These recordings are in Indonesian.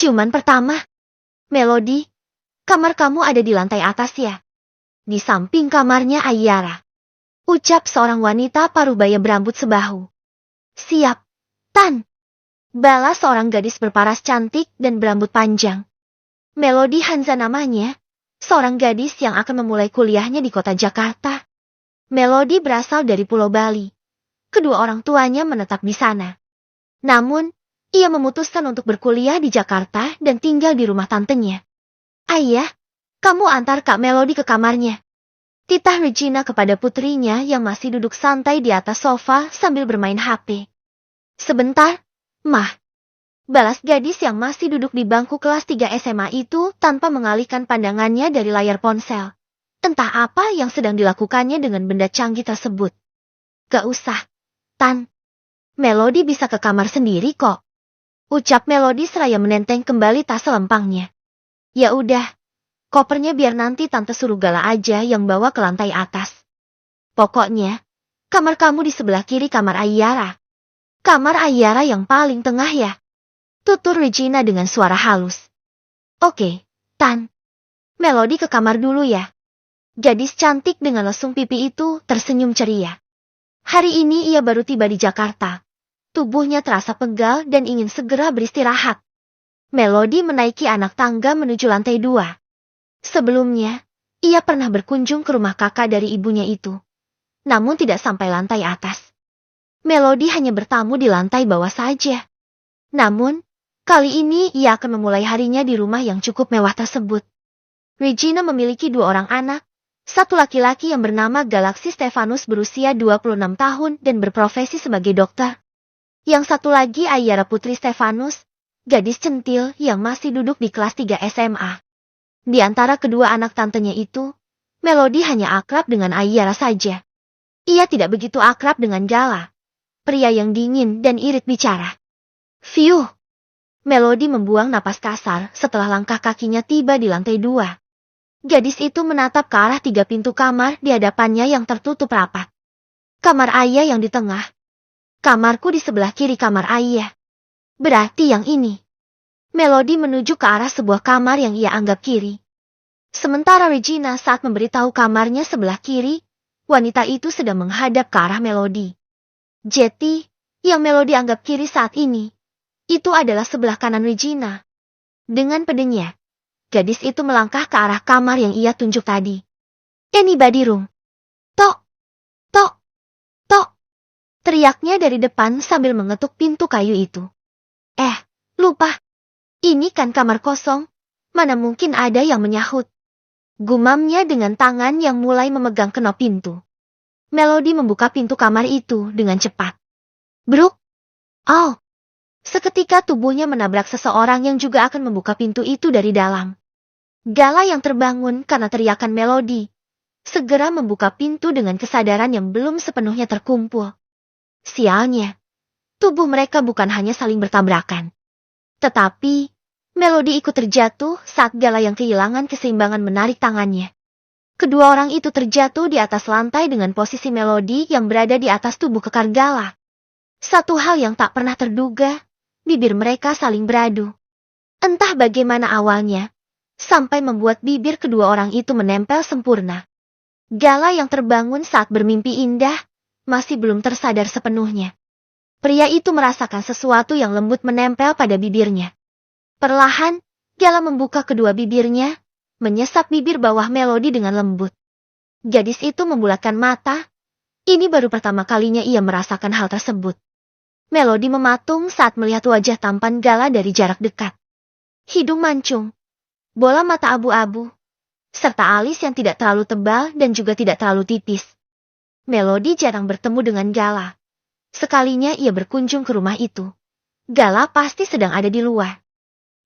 Ciuman pertama. Melody, kamar kamu ada di lantai atas ya? Di samping kamarnya Ayara. Ucap seorang wanita parubaya berambut sebahu. Siap, Tan. Balas seorang gadis berparas cantik dan berambut panjang. Melody Hanza namanya, seorang gadis yang akan memulai kuliahnya di kota Jakarta. Melody berasal dari Pulau Bali. Kedua orang tuanya menetap di sana. Namun, ia memutuskan untuk berkuliah di Jakarta dan tinggal di rumah tantenya. Ayah, kamu antar Kak Melody ke kamarnya. Titah Regina kepada putrinya yang masih duduk santai di atas sofa sambil bermain HP. Sebentar, Mah. Balas gadis yang masih duduk di bangku kelas 3 SMA itu tanpa mengalihkan pandangannya dari layar ponsel. Entah apa yang sedang dilakukannya dengan benda canggih tersebut. Gak usah, Tan. Melody bisa ke kamar sendiri kok. Ucap Melody seraya menenteng kembali tas selempangnya. Ya udah, kopernya biar nanti tante suruh Gala aja yang bawa ke lantai atas. Pokoknya, kamar kamu di sebelah kiri kamar Ayara. Kamar Ayara yang paling tengah ya? Tutur Regina dengan suara halus. Oke, Tan. Melody ke kamar dulu ya. Gadis cantik dengan lesung pipi itu tersenyum ceria. Hari ini ia baru tiba di Jakarta. Tubuhnya terasa pegal dan ingin segera beristirahat. Melody menaiki anak tangga menuju lantai 2. Sebelumnya, ia pernah berkunjung ke rumah kakak dari ibunya itu. Namun tidak sampai lantai atas. Melody hanya bertamu di lantai bawah saja. Namun, kali ini ia akan memulai harinya di rumah yang cukup mewah tersebut. Regina memiliki 2 orang anak, satu laki-laki yang bernama Galaxy Stefanus berusia 26 tahun dan berprofesi sebagai dokter. Yang satu lagi Ayara Putri Stefanus, gadis centil yang masih duduk di kelas 3 SMA. Di antara kedua anak tantenya itu, Melody hanya akrab dengan Ayara saja. Ia tidak begitu akrab dengan Gala, pria yang dingin dan irit bicara. Fiuh! Melody membuang napas kasar setelah langkah kakinya tiba di lantai 2. Gadis itu menatap ke arah 3 pintu kamar di hadapannya yang tertutup rapat. Kamar ayah yang di tengah. Kamarku di sebelah kiri kamar ayah. Berarti yang ini. Melody menuju ke arah sebuah kamar yang ia anggap kiri. Sementara Regina saat memberitahu kamarnya sebelah kiri, wanita itu sedang menghadap ke arah Melody. Jetty, yang Melody anggap kiri saat ini, itu adalah sebelah kanan Regina. Dengan pedenya, gadis itu melangkah ke arah kamar yang ia tunjuk tadi. Anybody room? Tok, tok, tok. Teriaknya dari depan sambil mengetuk pintu kayu itu. Lupa. Ini kan kamar kosong. Mana mungkin ada yang menyahut. Gumamnya dengan tangan yang mulai memegang kenop pintu. Melody membuka pintu kamar itu dengan cepat. Bruk. Oh. Seketika tubuhnya menabrak seseorang yang juga akan membuka pintu itu dari dalam. Gala yang terbangun karena teriakan Melody segera membuka pintu dengan kesadaran yang belum sepenuhnya terkumpul. Sialnya, tubuh mereka bukan hanya saling bertabrakan. Tetapi, Melody ikut terjatuh saat Gala yang kehilangan keseimbangan menarik tangannya. Kedua orang itu terjatuh di atas lantai dengan posisi Melody yang berada di atas tubuh kekar Gala. Satu hal yang tak pernah terduga, bibir mereka saling beradu. Entah bagaimana awalnya, sampai membuat bibir kedua orang itu menempel sempurna. Gala yang terbangun saat bermimpi indah, masih belum tersadar sepenuhnya. Pria itu merasakan sesuatu yang lembut menempel pada bibirnya. Perlahan, Gala membuka kedua bibirnya, menyesap bibir bawah Melody dengan lembut. Gadis itu membulatkan mata. Ini baru pertama kalinya ia merasakan hal tersebut. Melody mematung saat melihat wajah tampan Gala dari jarak dekat. Hidung mancung, bola mata abu-abu, serta alis yang tidak terlalu tebal dan juga tidak terlalu tipis. Melody jarang bertemu dengan Gala. Sekalinya ia berkunjung ke rumah itu, Gala pasti sedang ada di luar.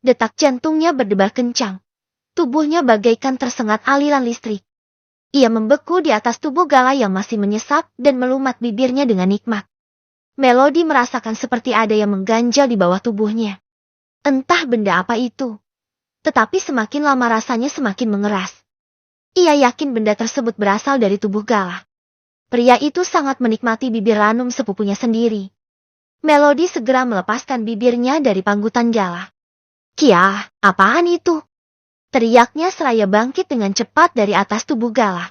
Detak jantungnya berdebar kencang. Tubuhnya bagaikan tersengat aliran listrik. Ia membeku di atas tubuh Gala yang masih menyesap dan melumat bibirnya dengan nikmat. Melody merasakan seperti ada yang mengganjal di bawah tubuhnya. Entah benda apa itu. Tetapi semakin lama rasanya semakin mengeras. Ia yakin benda tersebut berasal dari tubuh Gala. Pria itu sangat menikmati bibir ranum sepupunya sendiri. Melody segera melepaskan bibirnya dari panggutan Gala. Kia, apaan itu? Teriaknya seraya bangkit dengan cepat dari atas tubuh Gala.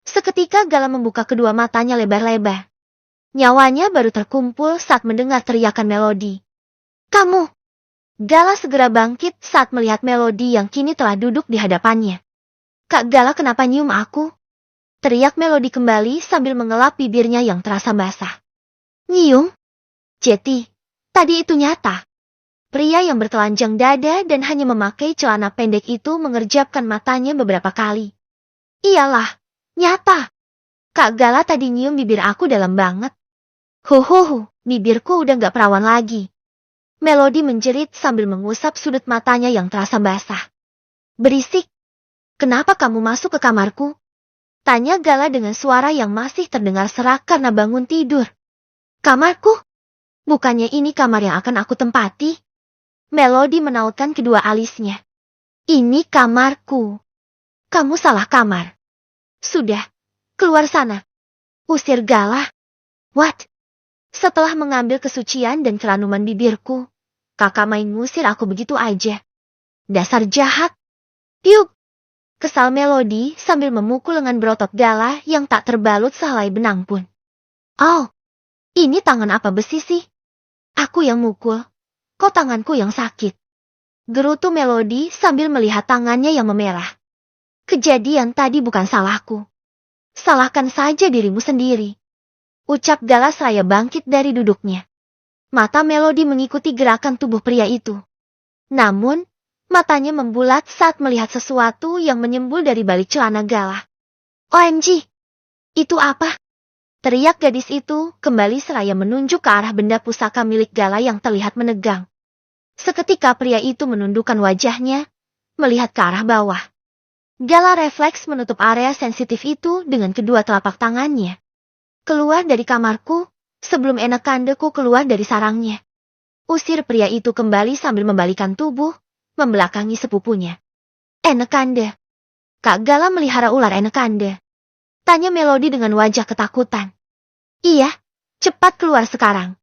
Seketika Gala membuka kedua matanya lebar-lebar. Nyawanya baru terkumpul saat mendengar teriakan Melody. Kamu! Gala segera bangkit saat melihat Melody yang kini telah duduk di hadapannya. Kak Gala, kenapa nyium aku? Teriak Melody kembali sambil mengelap bibirnya yang terasa basah. Nyium? Jetty, tadi itu nyata. Pria yang bertelanjang dada dan hanya memakai celana pendek itu mengerjapkan matanya beberapa kali. Iyalah, nyata. Kak Gala tadi nyium bibir aku dalam banget. Bibirku udah gak perawan lagi. Melody menjerit sambil mengusap sudut matanya yang terasa basah. Berisik. Kenapa kamu masuk ke kamarku? Tanya Gala dengan suara yang masih terdengar serak karena bangun tidur. Kamarku? Bukannya ini kamar yang akan aku tempati? Melody menautkan kedua alisnya. Ini kamarku. Kamu salah kamar. Sudah, keluar sana. Usir Gala. What? Setelah mengambil kesucian dan keranuman bibirku, kakak main ngusir aku begitu aja. Dasar jahat. Piuk. Kesal Melody sambil memukul lengan berotot Gala yang tak terbalut sehelai benang pun. Oh, ini tangan apa besi sih? Aku yang mukul. Kok tanganku yang sakit? Gerutu Melody sambil melihat tangannya yang memerah. Kejadian tadi bukan salahku. Salahkan saja dirimu sendiri. Ucap Gala seraya bangkit dari duduknya. Mata Melody mengikuti gerakan tubuh pria itu. Namun, matanya membulat saat melihat sesuatu yang menyembul dari balik celana Gala. OMG! Itu apa? Teriak gadis itu kembali seraya menunjuk ke arah benda pusaka milik Gala yang terlihat menegang. Seketika pria itu menundukkan wajahnya, melihat ke arah bawah. Gala refleks menutup area sensitif itu dengan kedua telapak tangannya. Keluar dari kamarku, sebelum enakandeku keluar dari sarangnya. Usir pria itu kembali sambil membalikan tubuh, membelakangi sepupunya. Enakande. Kak Gala melihara ular enakande. Tanya Melody dengan wajah ketakutan. Iya, cepat keluar sekarang.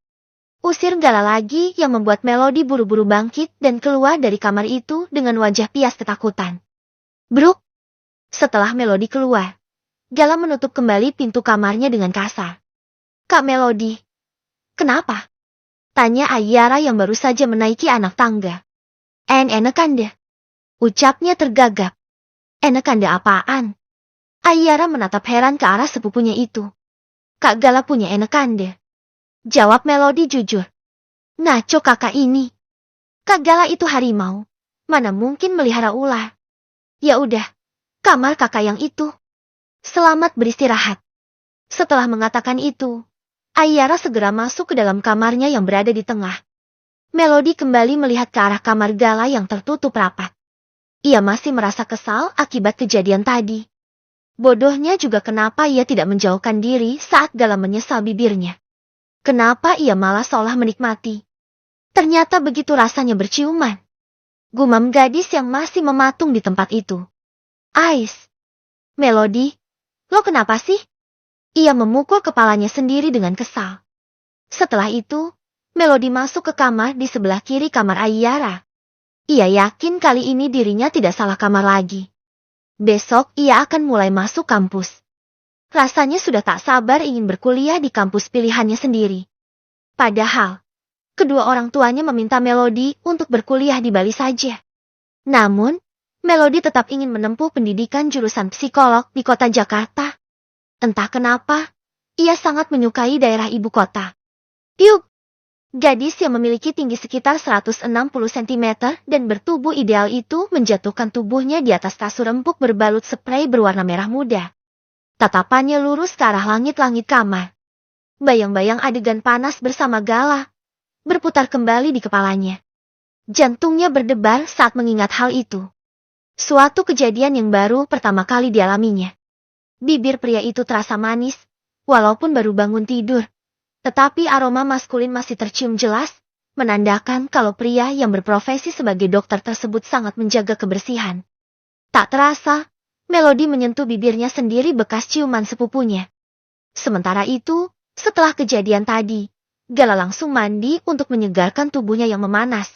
Usir Gala lagi yang membuat Melody buru-buru bangkit dan keluar dari kamar itu dengan wajah pias ketakutan. Bruk. Setelah Melody keluar, Gala menutup kembali pintu kamarnya dengan kasar. Kak Melody. Kenapa? Tanya Ayara yang baru saja menaiki anak tangga. Enakande. Ucapnya tergagap. Enakande apaan? Ayara menatap heran ke arah sepupunya itu. Kak Gala punya enakande. Jawab Melody jujur. Ngaco kakak ini. Kak Gala itu harimau. Mana mungkin melihara ular. Ya udah, kamar kakak yang itu. Selamat beristirahat. Setelah mengatakan itu, Ayara segera masuk ke dalam kamarnya yang berada di tengah. Melody kembali melihat ke arah kamar Gala yang tertutup rapat. Ia masih merasa kesal akibat kejadian tadi. Bodohnya juga kenapa ia tidak menjauhkan diri saat Gala menyesal bibirnya. Kenapa ia malah seolah menikmati. Ternyata begitu rasanya berciuman. Gumam gadis yang masih mematung di tempat itu. Ais. Melody. Lo kenapa sih? Ia memukul kepalanya sendiri dengan kesal. Setelah itu, Melody masuk ke kamar di sebelah kiri kamar Ayara. Ia yakin kali ini dirinya tidak salah kamar lagi. Besok ia akan mulai masuk kampus. Rasanya sudah tak sabar ingin berkuliah di kampus pilihannya sendiri. Padahal, kedua orang tuanya meminta Melody untuk berkuliah di Bali saja. Namun, Melody tetap ingin menempuh pendidikan jurusan psikolog di kota Jakarta. Entah kenapa, ia sangat menyukai daerah ibu kota. Piuk! Gadis yang memiliki tinggi sekitar 160 cm dan bertubuh ideal itu menjatuhkan tubuhnya di atas kasur empuk berbalut spray berwarna merah muda. Tatapannya lurus ke arah langit-langit kamar. Bayang-bayang adegan panas bersama Gala berputar kembali di kepalanya. Jantungnya berdebar saat mengingat hal itu. Suatu kejadian yang baru pertama kali dialaminya. Bibir pria itu terasa manis, walaupun baru bangun tidur. Tetapi aroma maskulin masih tercium jelas, menandakan kalau pria yang berprofesi sebagai dokter tersebut sangat menjaga kebersihan. Tak terasa, Melody menyentuh bibirnya sendiri bekas ciuman sepupunya. Sementara itu, setelah kejadian tadi, Gala langsung mandi untuk menyegarkan tubuhnya yang memanas.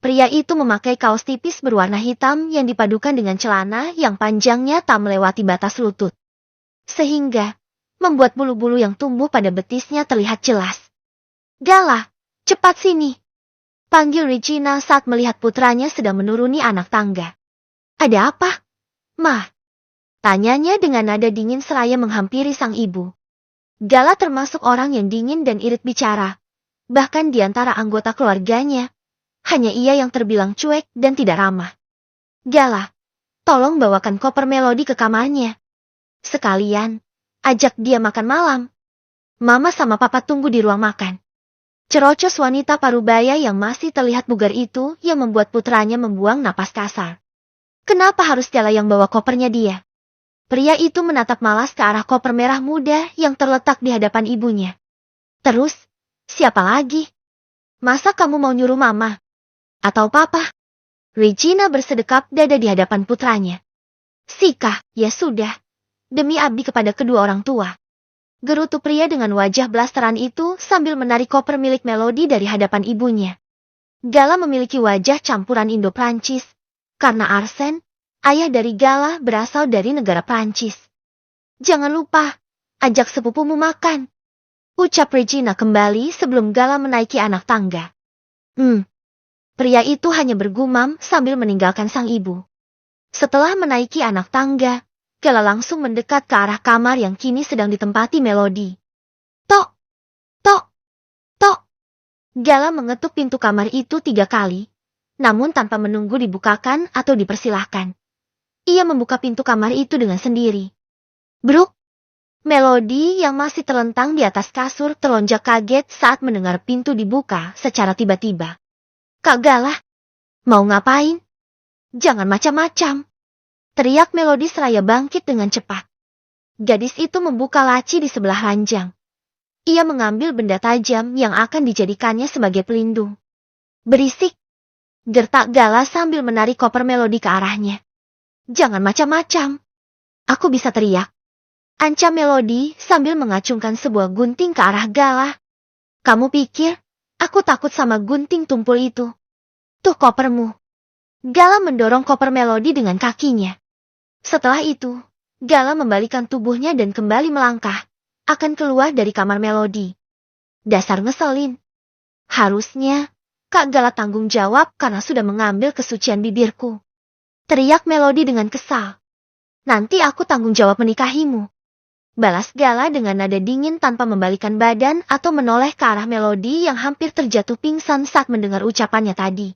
Pria itu memakai kaos tipis berwarna hitam yang dipadukan dengan celana yang panjangnya tak melewati batas lutut. Sehingga membuat bulu-bulu yang tumbuh pada betisnya terlihat jelas. "Gala, cepat sini!" panggil Regina saat melihat putranya sedang menuruni anak tangga. "Ada apa, Ma?" tanyanya dengan nada dingin seraya menghampiri sang ibu. Gala termasuk orang yang dingin dan irit bicara. Bahkan di antara anggota keluarganya, hanya ia yang terbilang cuek dan tidak ramah. "Gala, tolong bawakan koper Melody ke kamarnya. Sekalian, ajak dia makan malam. Mama sama papa tunggu di ruang makan." Cerocos wanita parubaya yang masih terlihat bugar itu yang membuat putranya membuang napas kasar. Kenapa harus Gala yang bawa kopernya dia? Pria itu menatap malas ke arah koper merah muda yang terletak di hadapan ibunya. "Terus, siapa lagi? Masa kamu mau nyuruh mama? Atau papa?" Regina bersedekap dada di hadapan putranya. "Sika, ya sudah. Demi abdi kepada kedua orang tua." Gerutu pria dengan wajah blasteran itu sambil menarik koper milik Melody dari hadapan ibunya. Gala memiliki wajah campuran Indo-Prancis, karena Arsène, ayah dari Gala, berasal dari negara Prancis. "Jangan lupa, ajak sepupumu makan," ucap Regina kembali sebelum Gala menaiki anak tangga. Pria itu hanya bergumam sambil meninggalkan sang ibu. Setelah menaiki anak tangga, Gala langsung mendekat ke arah kamar yang kini sedang ditempati Melody. "Tok! Tok! Tok!" Gala mengetuk pintu kamar itu 3 kali, namun tanpa menunggu dibukakan atau dipersilahkan. Ia membuka pintu kamar itu dengan sendiri. "Bruk!" Melody yang masih terlentang di atas kasur terlonjak kaget saat mendengar pintu dibuka secara tiba-tiba. "Kak Gala, mau ngapain? Jangan macam-macam!" teriak Melody seraya bangkit dengan cepat. Gadis itu membuka laci di sebelah ranjang. Ia mengambil benda tajam yang akan dijadikannya sebagai pelindung. "Berisik!" gertak Gala sambil menarik koper Melody ke arahnya. "Jangan macam-macam. Aku bisa teriak," ancam Melody sambil mengacungkan sebuah gunting ke arah Gala. "Kamu pikir aku takut sama gunting tumpul itu? Tuh kopermu." Gala mendorong koper Melody dengan kakinya. Setelah itu, Gala membalikan tubuhnya dan kembali melangkah, akan keluar dari kamar Melody. "Dasar ngeselin. Harusnya Kak Gala tanggung jawab karena sudah mengambil kesucian bibirku," teriak Melody dengan kesal. "Nanti aku tanggung jawab menikahimu," balas Gala dengan nada dingin tanpa membalikan badan atau menoleh ke arah Melody yang hampir terjatuh pingsan saat mendengar ucapannya tadi.